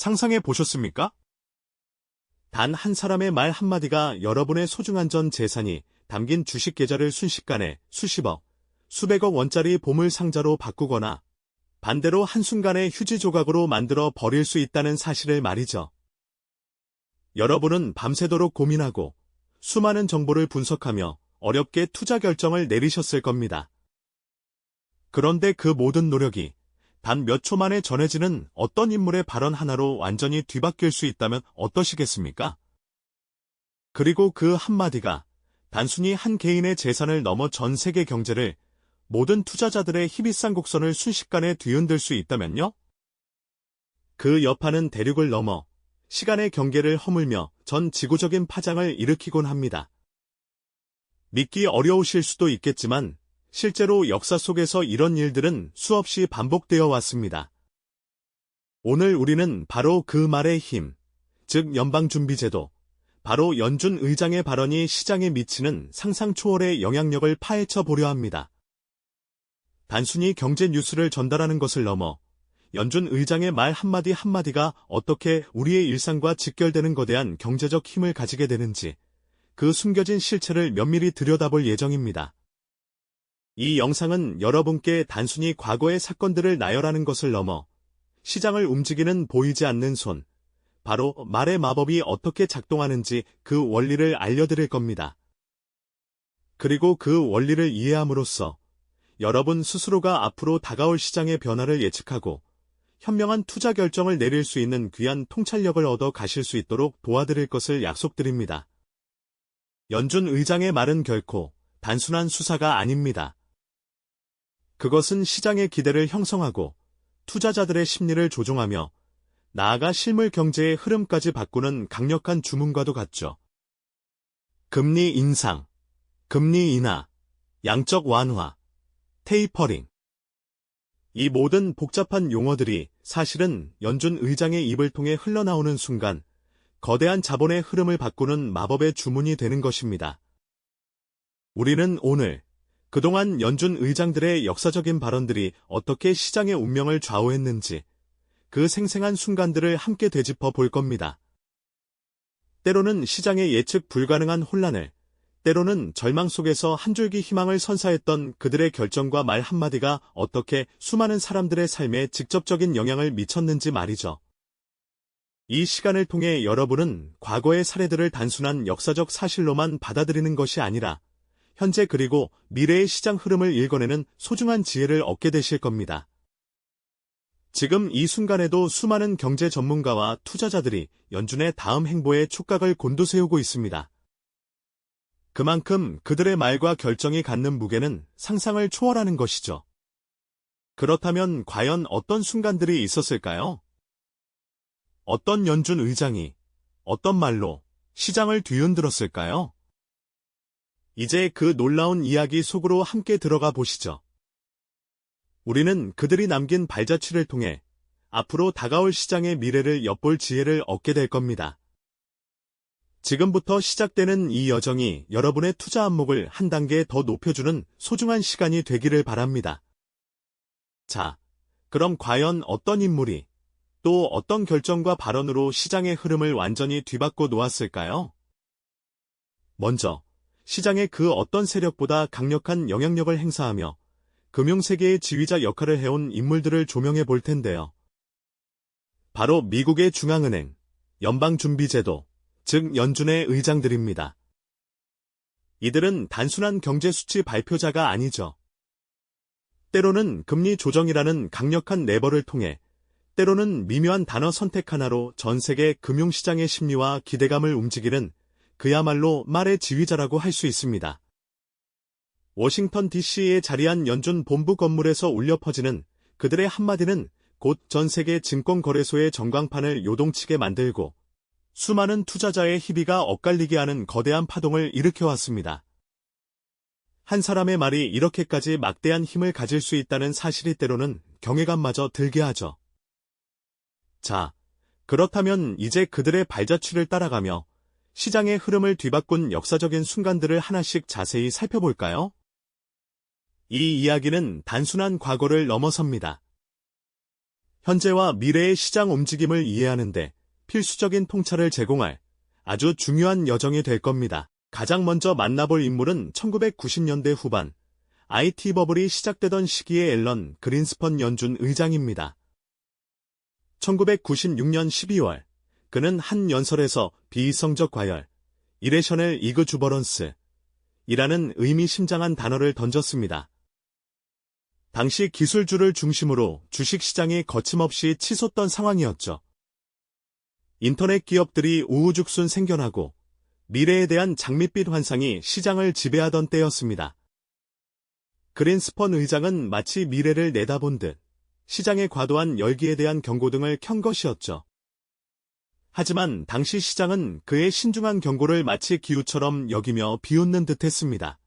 상상해 보셨습니까? 단 한 사람의 말 한마디가 여러분의 소중한 전 재산이 담긴 주식 계좌를 순식간에 수십억, 수백억 원짜리 보물 상자로 바꾸거나 반대로 한순간에 휴지 조각으로 만들어 버릴 수 있다는 사실을 말이죠. 여러분은 밤새도록 고민하고 수많은 정보를 분석하며 어렵게 투자 결정을 내리셨을 겁니다. 그런데 그 모든 노력이 단 몇 초 만에 전해지는 어떤 인물의 발언 하나로 완전히 뒤바뀔 수 있다면 어떠시겠습니까? 그리고 그 한마디가 단순히 한 개인의 재산을 넘어 전 세계 경제를, 모든 투자자들의 희비싼 곡선을 순식간에 뒤흔들 수 있다면요? 그 여파는 대륙을 넘어 시간의 경계를 허물며 전 지구적인 파장을 일으키곤 합니다. 믿기 어려우실 수도 있겠지만 실제로 역사 속에서 이런 일들은 수없이 반복되어 왔습니다. 오늘 우리는 바로 그 말의 힘, 즉 연방준비제도, 바로 연준 의장의 발언이 시장에 미치는 상상 초월의 영향력을 파헤쳐 보려 합니다. 단순히 경제 뉴스를 전달하는 것을 넘어 연준 의장의 말 한마디 한마디가 어떻게 우리의 일상과 직결되는 거대한 경제적 힘을 가지게 되는지, 그 숨겨진 실체를 면밀히 들여다볼 예정입니다. 이 영상은 여러분께 단순히 과거의 사건들을 나열하는 것을 넘어 시장을 움직이는 보이지 않는 손, 바로 말의 마법이 어떻게 작동하는지 그 원리를 알려드릴 겁니다. 그리고 그 원리를 이해함으로써 여러분 스스로가 앞으로 다가올 시장의 변화를 예측하고 현명한 투자 결정을 내릴 수 있는 귀한 통찰력을 얻어 가실 수 있도록 도와드릴 것을 약속드립니다. 연준 의장의 말은 결코 단순한 수사가 아닙니다. 그것은 시장의 기대를 형성하고 투자자들의 심리를 조종하며 나아가 실물 경제의 흐름까지 바꾸는 강력한 주문과도 같죠. 금리 인상, 금리 인하, 양적 완화, 테이퍼링. 이 모든 복잡한 용어들이 사실은 연준 의장의 입을 통해 흘러나오는 순간 거대한 자본의 흐름을 바꾸는 마법의 주문이 되는 것입니다. 우리는 오늘 그동안 연준 의장들의 역사적인 발언들이 어떻게 시장의 운명을 좌우했는지 그 생생한 순간들을 함께 되짚어 볼 겁니다. 때로는 시장의 예측 불가능한 혼란을, 때로는 절망 속에서 한 줄기 희망을 선사했던 그들의 결정과 말 한마디가 어떻게 수많은 사람들의 삶에 직접적인 영향을 미쳤는지 말이죠. 이 시간을 통해 여러분은 과거의 사례들을 단순한 역사적 사실로만 받아들이는 것이 아니라 현재 그리고 미래의 시장 흐름을 읽어내는 소중한 지혜를 얻게 되실 겁니다. 지금 이 순간에도 수많은 경제 전문가와 투자자들이 연준의 다음 행보에 촉각을 곤두세우고 있습니다. 그만큼 그들의 말과 결정이 갖는 무게는 상상을 초월하는 것이죠. 그렇다면 과연 어떤 순간들이 있었을까요? 어떤 연준 의장이 어떤 말로 시장을 뒤흔들었을까요? 이제 그 놀라운 이야기 속으로 함께 들어가 보시죠. 우리는 그들이 남긴 발자취를 통해 앞으로 다가올 시장의 미래를 엿볼 지혜를 얻게 될 겁니다. 지금부터 시작되는 이 여정이 여러분의 투자 안목을 한 단계 더 높여주는 소중한 시간이 되기를 바랍니다. 자, 그럼 과연 어떤 인물이 또 어떤 결정과 발언으로 시장의 흐름을 완전히 뒤바꿔 놓았을까요? 먼저 시장의 그 어떤 세력보다 강력한 영향력을 행사하며 금융세계의 지휘자 역할을 해온 인물들을 조명해 볼 텐데요. 바로 미국의 중앙은행, 연방준비제도, 즉 연준의 의장들입니다. 이들은 단순한 경제수치 발표자가 아니죠. 때로는 금리 조정이라는 강력한 레버를 통해, 때로는 미묘한 단어 선택 하나로 전 세계 금융시장의 심리와 기대감을 움직이는 그야말로 말의 지휘자라고 할 수 있습니다. 워싱턴 DC에 자리한 연준 본부 건물에서 울려 퍼지는 그들의 한마디는 곧 전 세계 증권거래소의 전광판을 요동치게 만들고 수많은 투자자의 희비가 엇갈리게 하는 거대한 파동을 일으켜왔습니다. 한 사람의 말이 이렇게까지 막대한 힘을 가질 수 있다는 사실이 때로는 경외감마저 들게 하죠. 자, 그렇다면 이제 그들의 발자취를 따라가며 시장의 흐름을 뒤바꾼 역사적인 순간들을 하나씩 자세히 살펴볼까요? 이 이야기는 단순한 과거를 넘어섭니다. 현재와 미래의 시장 움직임을 이해하는데 필수적인 통찰을 제공할 아주 중요한 여정이 될 겁니다. 가장 먼저 만나볼 인물은 1990년대 후반 IT 버블이 시작되던 시기의 앨런 그린스펀 연준 의장입니다. 1996년 12월 그는 한 연설에서 비이성적 과열, 이레셔널 이그주버런스 이라는 의미심장한 단어를 던졌습니다. 당시 기술주를 중심으로 주식시장이 거침없이 치솟던 상황이었죠. 인터넷 기업들이 우후죽순 생겨나고 미래에 대한 장밋빛 환상이 시장을 지배하던 때였습니다. 그린스펀 의장은 마치 미래를 내다본 듯 시장의 과도한 열기에 대한 경고등을 켠 것이었죠. 하지만 당시 시장은 그의 신중한 경고를 마치 기우처럼 여기며 비웃는 듯했습니다.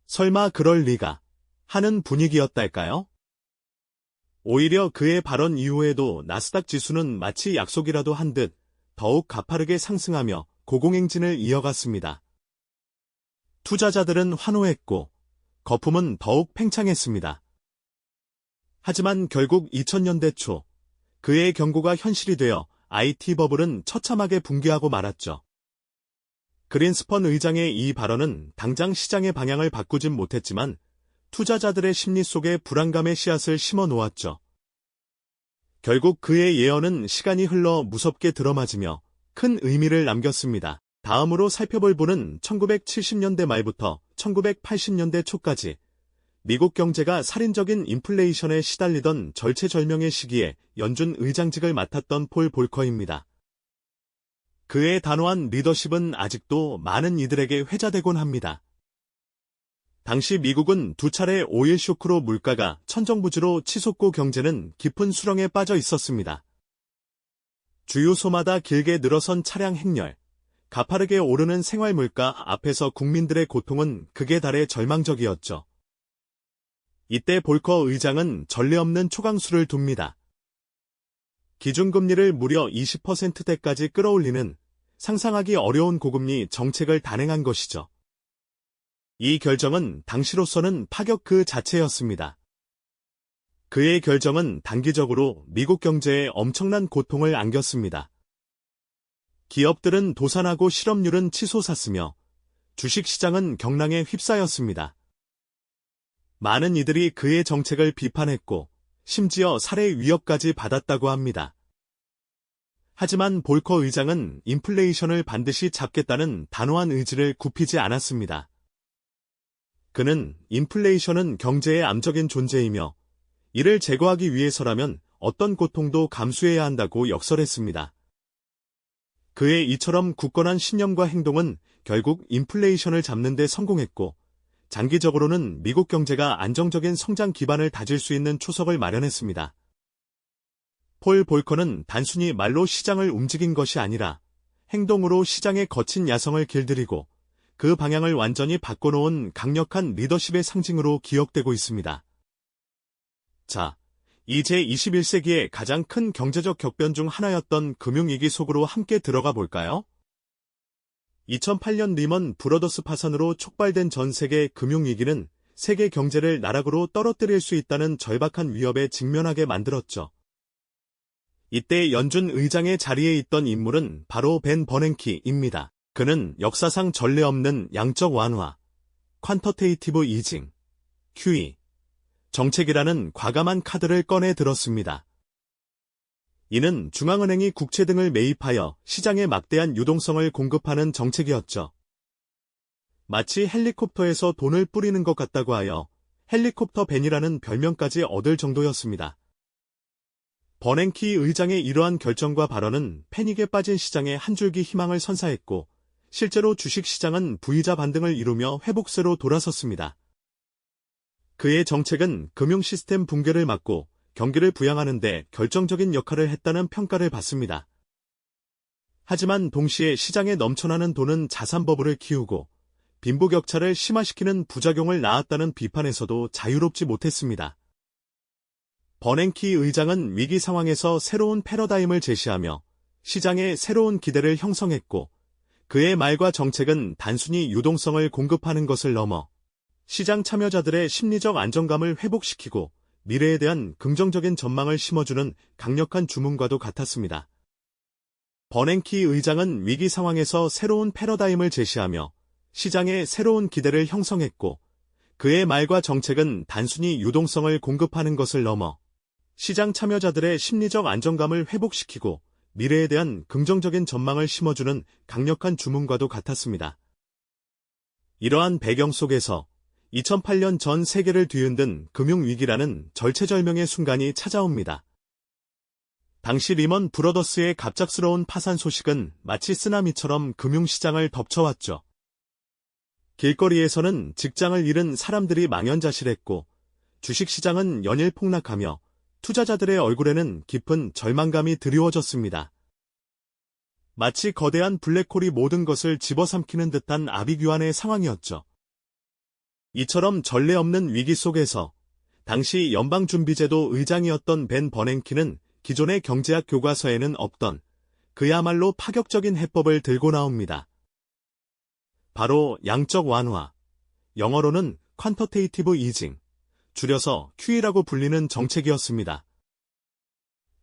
설마 그럴 리가 하는 분위기였달까요? 오히려 그의 발언 이후에도 나스닥 지수는 마치 약속이라도 한 듯 더욱 가파르게 상승하며 고공행진을 이어갔습니다. 투자자들은 환호했고 거품은 더욱 팽창했습니다. 하지만 결국 2000년대 초 그의 경고가 현실이 되어 IT 버블은 처참하게 붕괴하고 말았죠. 그린스펀 의장의 이 발언은 당장 시장의 방향을 바꾸진 못했지만 투자자들의 심리 속에 불안감의 씨앗을 심어 놓았죠. 결국 그의 예언은 시간이 흘러 무섭게 들어맞으며 큰 의미를 남겼습니다. 다음으로 살펴볼 분은 1970년대 말부터 1980년대 초까지 미국 경제가 살인적인 인플레이션에 시달리던 절체절명의 시기에 연준 의장직을 맡았던 폴 볼커입니다. 그의 단호한 리더십은 아직도 많은 이들에게 회자되곤 합니다. 당시 미국은 두 차례 오일 쇼크로 물가가 천정부지로 치솟고 경제는 깊은 수렁에 빠져 있었습니다. 주유소마다 길게 늘어선 차량 행렬, 가파르게 오르는 생활물가 앞에서 국민들의 고통은 극에 달해 절망적이었죠. 이때 볼커 의장은 전례 없는 초강수를 둡니다. 기준금리를 무려 20%대까지 끌어올리는 상상하기 어려운 고금리 정책을 단행한 것이죠. 이 결정은 당시로서는 파격 그 자체였습니다. 그의 결정은 단기적으로 미국 경제에 엄청난 고통을 안겼습니다. 기업들은 도산하고 실업률은 치솟았으며 주식시장은 경랑에 휩싸였습니다. 많은 이들이 그의 정책을 비판했고 심지어 살해 위협까지 받았다고 합니다. 하지만 볼커 의장은 인플레이션을 반드시 잡겠다는 단호한 의지를 굽히지 않았습니다. 그는 인플레이션은 경제의 암적인 존재이며 이를 제거하기 위해서라면 어떤 고통도 감수해야 한다고 역설했습니다. 그의 이처럼 굳건한 신념과 행동은 결국 인플레이션을 잡는 데 성공했고 장기적으로는 미국 경제가 안정적인 성장 기반을 다질 수 있는 초석을 마련했습니다. 폴 볼커는 단순히 말로 시장을 움직인 것이 아니라 행동으로 시장의 거친 야성을 길들이고 그 방향을 완전히 바꿔놓은 강력한 리더십의 상징으로 기억되고 있습니다. 자, 이제 21세기의 가장 큰 경제적 격변 중 하나였던 금융위기 속으로 함께 들어가 볼까요? 2008년 리먼 브러더스 파산으로 촉발된 전 세계 금융위기는 세계 경제를 나락으로 떨어뜨릴 수 있다는 절박한 위협에 직면하게 만들었죠. 이때 연준 의장의 자리에 있던 인물은 바로 벤 버냉키입니다. 그는 역사상 전례 없는 양적 완화, 퀀터테이티브 이징, QE, 정책이라는 과감한 카드를 꺼내 들었습니다. 이는 중앙은행이 국채 등을 매입하여 시장에 막대한 유동성을 공급하는 정책이었죠. 마치 헬리콥터에서 돈을 뿌리는 것 같다고 하여 헬리콥터 벤이라는 별명까지 얻을 정도였습니다. 버냉키 의장의 이러한 결정과 발언은 패닉에 빠진 시장에 한 줄기 희망을 선사했고 실제로 주식시장은 V자 반등을 이루며 회복세로 돌아섰습니다. 그의 정책은 금융 시스템 붕괴를 막고 경기를 부양하는 데 결정적인 역할을 했다는 평가를 받습니다. 하지만 동시에 시장에 넘쳐나는 돈은 자산 버블을 키우고 빈부격차를 심화시키는 부작용을 낳았다는 비판에서도 자유롭지 못했습니다. 버냉키 의장은 위기 상황에서 새로운 패러다임을 제시하며 시장에 새로운 기대를 형성했고 그의 말과 정책은 단순히 유동성을 공급하는 것을 넘어 시장 참여자들의 심리적 안정감을 회복시키고 미래에 대한 긍정적인 전망을 심어주는 강력한 주문과도 같았습니다. 버냉키 의장은 위기 상황에서 새로운 패러다임을 제시하며 시장에 새로운 기대를 형성했고, 그의 말과 정책은 단순히 유동성을 공급하는 것을 넘어 시장 참여자들의 심리적 안정감을 회복시키고 미래에 대한 긍정적인 전망을 심어주는 강력한 주문과도 같았습니다. 이러한 배경 속에서 2008년 전 세계를 뒤흔든 금융위기라는 절체절명의 순간이 찾아옵니다. 당시 리먼 브러더스의 갑작스러운 파산 소식은 마치 쓰나미처럼 금융시장을 덮쳐왔죠. 길거리에서는 직장을 잃은 사람들이 망연자실했고, 주식시장은 연일 폭락하며 투자자들의 얼굴에는 깊은 절망감이 드리워졌습니다. 마치 거대한 블랙홀이 모든 것을 집어삼키는 듯한 아비규환의 상황이었죠. 이처럼 전례 없는 위기 속에서 당시 연방준비제도 의장이었던 벤 버냉키는 기존의 경제학 교과서에는 없던 그야말로 파격적인 해법을 들고 나옵니다. 바로 양적 완화, 영어로는 퀀터테이티브 이징, 줄여서 QE라고 불리는 정책이었습니다.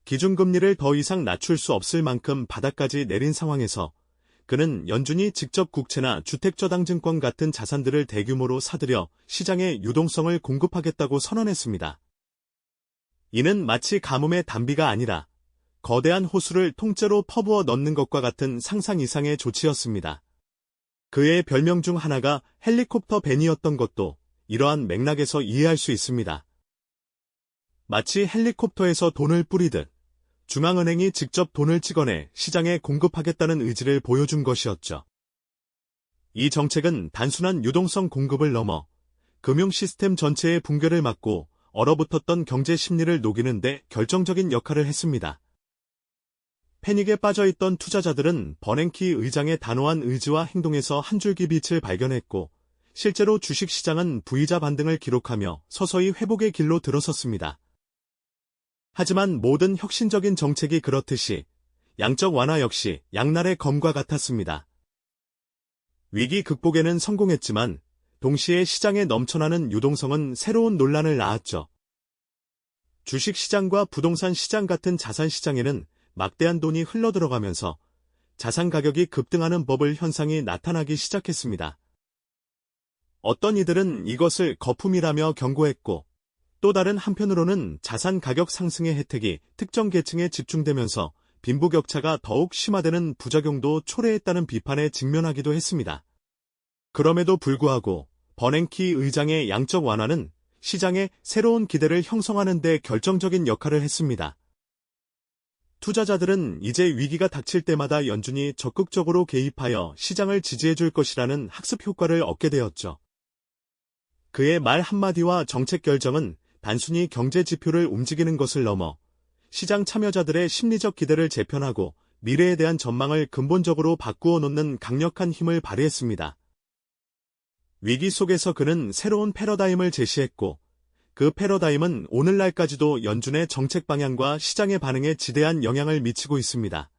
기준금리를 더 이상 낮출 수 없을 만큼 바닥까지 내린 상황에서 그는 연준이 직접 국채나 주택저당증권 같은 자산들을 대규모로 사들여 시장에 유동성을 공급하겠다고 선언했습니다. 이는 마치 가뭄의 단비가 아니라 거대한 호수를 통째로 퍼부어 넣는 것과 같은 상상 이상의 조치였습니다. 그의 별명 중 하나가 헬리콥터 벤이었던 것도 이러한 맥락에서 이해할 수 있습니다. 마치 헬리콥터에서 돈을 뿌리듯 중앙은행이 직접 돈을 찍어내 시장에 공급하겠다는 의지를 보여준 것이었죠. 이 정책은 단순한 유동성 공급을 넘어 금융 시스템 전체의 붕괴를 막고 얼어붙었던 경제 심리를 녹이는 데 결정적인 역할을 했습니다. 패닉에 빠져있던 투자자들은 버냉키 의장의 단호한 의지와 행동에서 한 줄기 빛을 발견했고, 실제로 주식시장은 V자 반등을 기록하며 서서히 회복의 길로 들어섰습니다. 하지만 모든 혁신적인 정책이 그렇듯이 양적 완화 역시 양날의 검과 같았습니다. 위기 극복에는 성공했지만 동시에 시장에 넘쳐나는 유동성은 새로운 논란을 낳았죠. 주식시장과 부동산 시장 같은 자산시장에는 막대한 돈이 흘러들어가면서 자산 가격이 급등하는 버블 현상이 나타나기 시작했습니다. 어떤 이들은 이것을 거품이라며 경고했고, 또 다른 한편으로는 자산 가격 상승의 혜택이 특정 계층에 집중되면서 빈부격차가 더욱 심화되는 부작용도 초래했다는 비판에 직면하기도 했습니다. 그럼에도 불구하고 버냉키 의장의 양적 완화는 시장에 새로운 기대를 형성하는 데 결정적인 역할을 했습니다. 투자자들은 이제 위기가 닥칠 때마다 연준이 적극적으로 개입하여 시장을 지지해줄 것이라는 학습 효과를 얻게 되었죠. 그의 말 한마디와 정책 결정은 단순히 경제 지표를 움직이는 것을 넘어 시장 참여자들의 심리적 기대를 재편하고 미래에 대한 전망을 근본적으로 바꾸어 놓는 강력한 힘을 발휘했습니다. 위기 속에서 그는 새로운 패러다임을 제시했고, 그 패러다임은 오늘날까지도 연준의 정책 방향과 시장의 반응에 지대한 영향을 미치고 있습니다.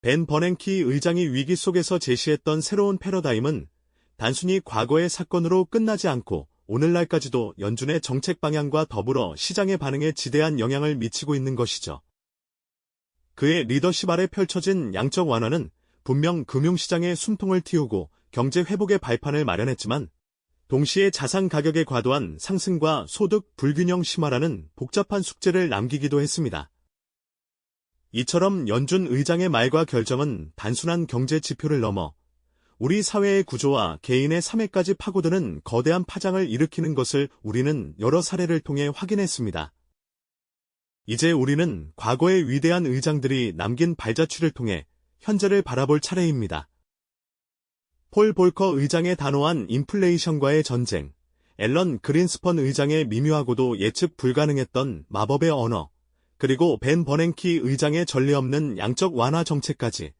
벤 버냉키 의장이 위기 속에서 제시했던 새로운 패러다임은 단순히 과거의 사건으로 끝나지 않고 오늘날까지도 연준의 정책 방향과 더불어 시장의 반응에 지대한 영향을 미치고 있는 것이죠. 그의 리더십 아래 펼쳐진 양적 완화는 분명 금융시장의 숨통을 틔우고 경제 회복의 발판을 마련했지만, 동시에 자산 가격의 과도한 상승과 소득 불균형 심화라는 복잡한 숙제를 남기기도 했습니다. 이처럼 연준 의장의 말과 결정은 단순한 경제 지표를 넘어 우리 사회의 구조와 개인의 삶에까지 파고드는 거대한 파장을 일으키는 것을 우리는 여러 사례를 통해 확인했습니다. 이제 우리는 과거의 위대한 의장들이 남긴 발자취를 통해 현재를 바라볼 차례입니다. 폴 볼커 의장의 단호한 인플레이션과의 전쟁, 앨런 그린스펀 의장의 미묘하고도 예측 불가능했던 마법의 언어, 그리고 벤 버냉키 의장의 전례 없는 양적 완화 정책까지,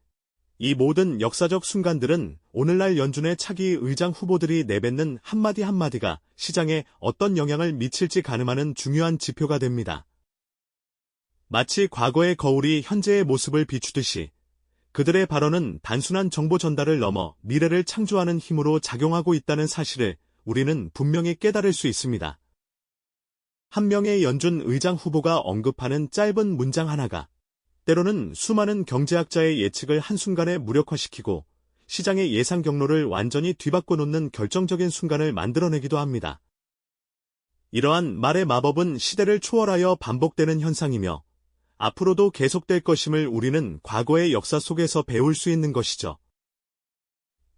이 모든 역사적 순간들은 오늘날 연준의 차기 의장 후보들이 내뱉는 한마디 한마디가 시장에 어떤 영향을 미칠지 가늠하는 중요한 지표가 됩니다. 마치 과거의 거울이 현재의 모습을 비추듯이 그들의 발언은 단순한 정보 전달을 넘어 미래를 창조하는 힘으로 작용하고 있다는 사실을 우리는 분명히 깨달을 수 있습니다. 한 명의 연준 의장 후보가 언급하는 짧은 문장 하나가 때로는 수많은 경제학자의 예측을 한순간에 무력화시키고 시장의 예상 경로를 완전히 뒤바꿔 놓는 결정적인 순간을 만들어내기도 합니다. 이러한 말의 마법은 시대를 초월하여 반복되는 현상이며 앞으로도 계속될 것임을 우리는 과거의 역사 속에서 배울 수 있는 것이죠.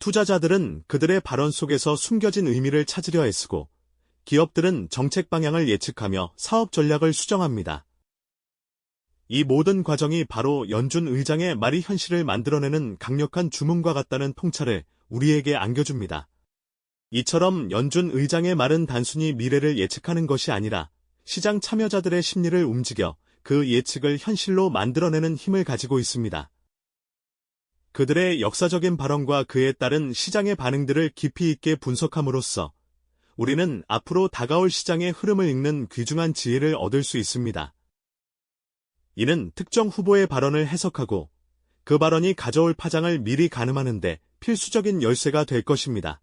투자자들은 그들의 발언 속에서 숨겨진 의미를 찾으려 애쓰고 기업들은 정책 방향을 예측하며 사업 전략을 수정합니다. 이 모든 과정이 바로 연준 의장의 말이 현실을 만들어내는 강력한 주문과 같다는 통찰을 우리에게 안겨줍니다. 이처럼 연준 의장의 말은 단순히 미래를 예측하는 것이 아니라 시장 참여자들의 심리를 움직여 그 예측을 현실로 만들어내는 힘을 가지고 있습니다. 그들의 역사적인 발언과 그에 따른 시장의 반응들을 깊이 있게 분석함으로써 우리는 앞으로 다가올 시장의 흐름을 읽는 귀중한 지혜를 얻을 수 있습니다. 이는 특정 후보의 발언을 해석하고 그 발언이 가져올 파장을 미리 가늠하는 데 필수적인 열쇠가 될 것입니다.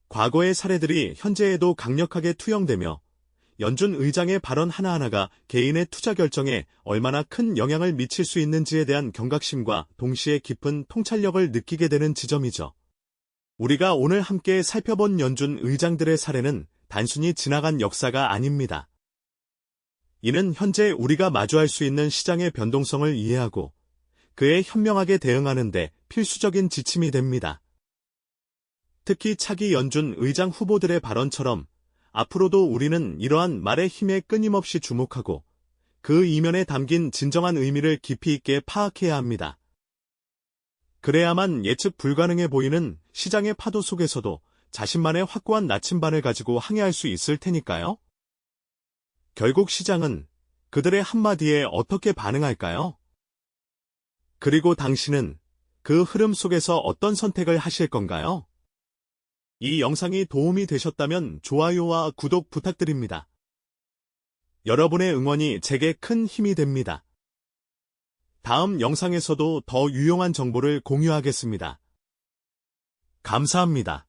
과거의 사례들이 현재에도 강력하게 투영되며 연준 의장의 발언 하나하나가 개인의 투자 결정에 얼마나 큰 영향을 미칠 수 있는지에 대한 경각심과 동시에 깊은 통찰력을 느끼게 되는 지점이죠. 우리가 오늘 함께 살펴본 연준 의장들의 사례는 단순히 지나간 역사가 아닙니다. 이는 현재 우리가 마주할 수 있는 시장의 변동성을 이해하고 그에 현명하게 대응하는 데 필수적인 지침이 됩니다. 특히 차기 연준 의장 후보들의 발언처럼 앞으로도 우리는 이러한 말의 힘에 끊임없이 주목하고 그 이면에 담긴 진정한 의미를 깊이 있게 파악해야 합니다. 그래야만 예측 불가능해 보이는 시장의 파도 속에서도 자신만의 확고한 나침반을 가지고 항해할 수 있을 테니까요. 결국 시장은 그들의 한마디에 어떻게 반응할까요? 그리고 당신은 그 흐름 속에서 어떤 선택을 하실 건가요? 이 영상이 도움이 되셨다면 좋아요와 구독 부탁드립니다. 여러분의 응원이 제게 큰 힘이 됩니다. 다음 영상에서도 더 유용한 정보를 공유하겠습니다. 감사합니다.